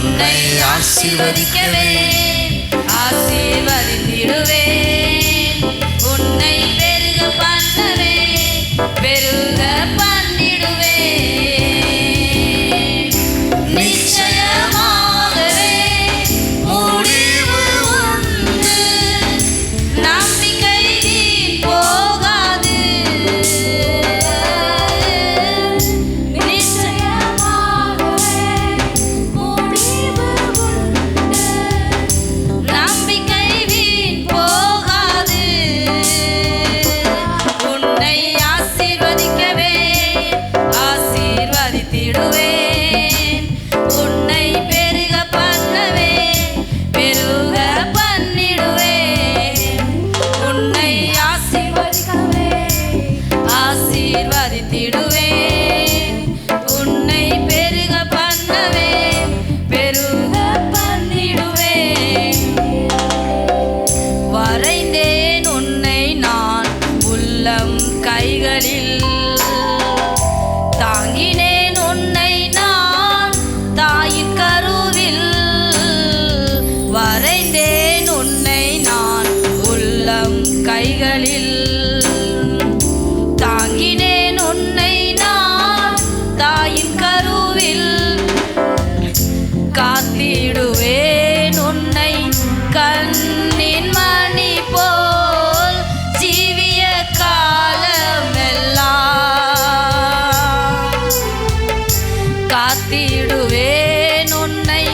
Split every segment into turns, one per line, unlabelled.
உன்னை ஆசீர்வதிக்கவே ஆசீர்வதித்திடுவேன். உன்னை பெருக பண்ணவே பெருக பண்ணிடுவேன். நிச்சயமாகவே முடிவு உண்டு, நம்பிக்கை வீண் போகாது. நிச்சயமாகவே முடிவு உண்டு, நம்பிக்கை வீண் போகாது. உன்னை ஆசீர்வதிக்கவே ஆசீர்வதித்திடுவேன். உன்னை பெருக பண்ணவே பெருக பண்ணிடுவேன். உன்னை ஆசீர்வதிக்கவே ஆசீர்வதித்திடுவேன். உன்னை பெருக பண்ணவே பெருக பண்ணிடுவேன். வரைந்தேன் உன்னை நான் உள்ளம் கைகளில், தாங்கினேன் உன்னை நான் தாயின் கருவில். வரைந்தேன் உன்னை நான் உள்ளம் கைகளில், தாங்கினேன் உன்னை நான் தாயின் கருவில். காத்திடுவேன் உன்னை கண்ணின் மணி போல் ஜீவிய காலமெல்லாம். காத்திடுவேன் உன்னை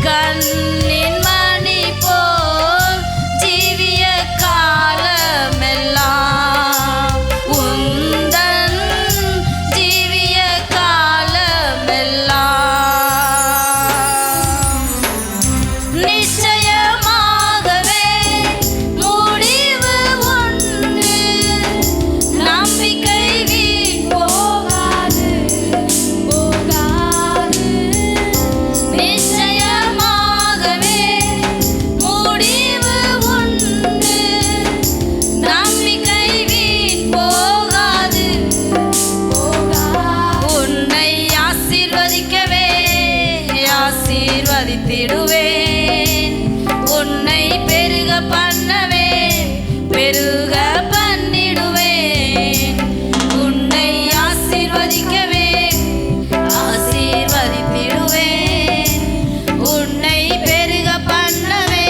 கண்ணின் மணி போல் ஜீவிய காலமெல்லாம். உந்தன் ஜீவிய காலமெல்லாம். நிச்சயமாகவே முடிவு உண்டு, நம்பிக்கை வீண் போகாது போகாது. நிச்சயமாகவே முடிவு உண்டு, நம்பிக்கை வீண் போகாது போகாது. உன்னை ஆசீர்வதிக்கவே ஆசீர்வதித்திடுவேன். உன்னை பெருக பண்ணவே பெருக பண்ணிடுவேன். உன்னை ஆசீர்வதிக்கவே ஆசீர்வதித்திடுவேன். உன்னை பெருக பண்ணவே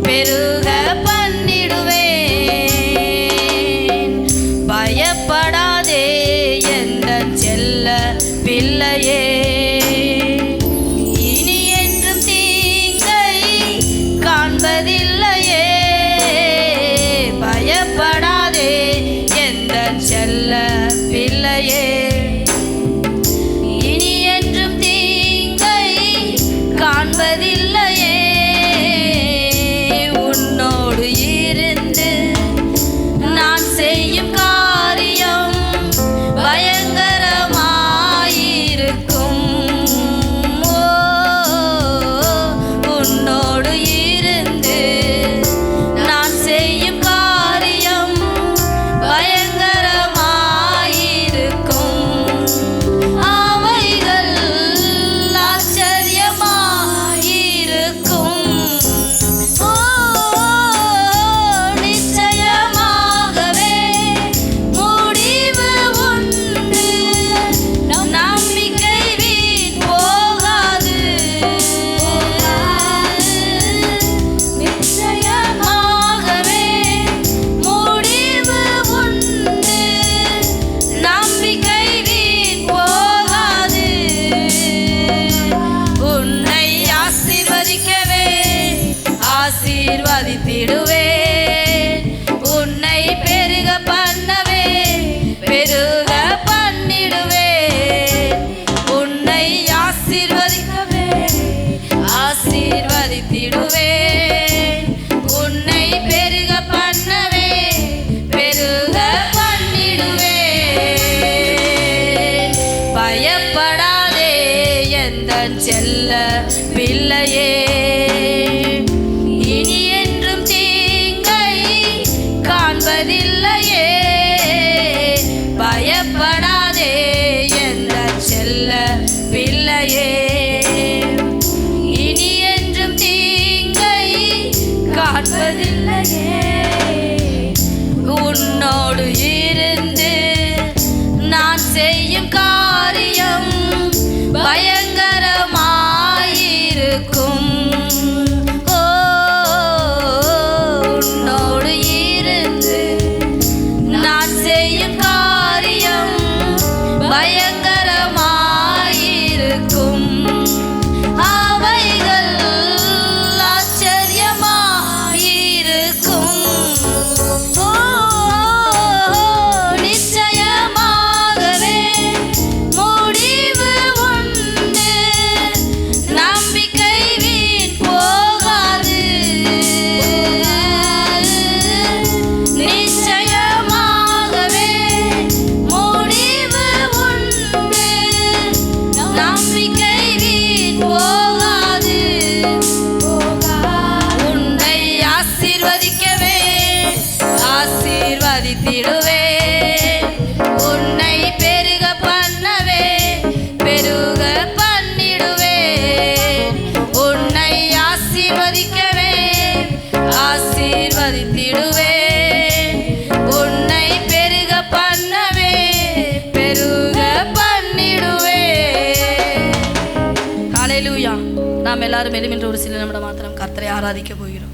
பெருக பண்ணிடுவேன். பயப்படாதே எந்தன் செல்ல பிள்ளையே, இனி என்றும் தீங்கை காண்பதில்லையே. பயப்படாதே எந்தன் செல்ல பிள்ளையே, இனி என்றும் தீங்கை காண்பதில்லையே. உன்னோடு இருந்து நான் செய்யும் காரியம் பயங்கரமாயிருக்கும். ஓ, உன்னோடு இருந்து நான் செய்யும் காரியம் பயங்கரமாயிருக்கும். அவைகள் ஆச்சரியமாயிருக்கும். ஓ, நிச்சயமாகவே முடிவு உண்டு, நம்பிக்கை வீண் போகாது. நிச்சயமாகவே முடிவு உண்டு, நம்பிக்கை வீண் போகாது. உன்னை ஆசீர்வதிக்கவே ஆசீர்வதித்திடுவேன். உன்னை பெருக பண்ணவே பெருக பண்ணிடுவேன். உன்னை ஆசீர்வதிக்கவே ஆசீர்வதித்திடுவேன். உன்னை பெருக பண்ணவே பெருக பண்ணிடுவேன். பயப்படாதே எந்தன் செல்ல பிள்ளையே, இனி என்றும் தீங்கை காண்பதில்லையே. பயப்படாதே எந்தன் செல்ல பிள்ளையே, ஆசீர்வதித்திடுவேன். உன்னை பெருக பண்ணவே பெருக பண்ணிடுவேன். உன்னை ஆசீர்வதிக்கவே ஆசீர்வதித்திடுவேன். உன்னை பெருக பண்ணவே பெருக பண்ணிடுவேன். ஹல்லேலூயா. நாம் எல்லாரும் எலுமின்ற ஒரு சில நிமிடம் மாத்திரம் கர்த்தரை ஆராதிக்க போகிறோம்.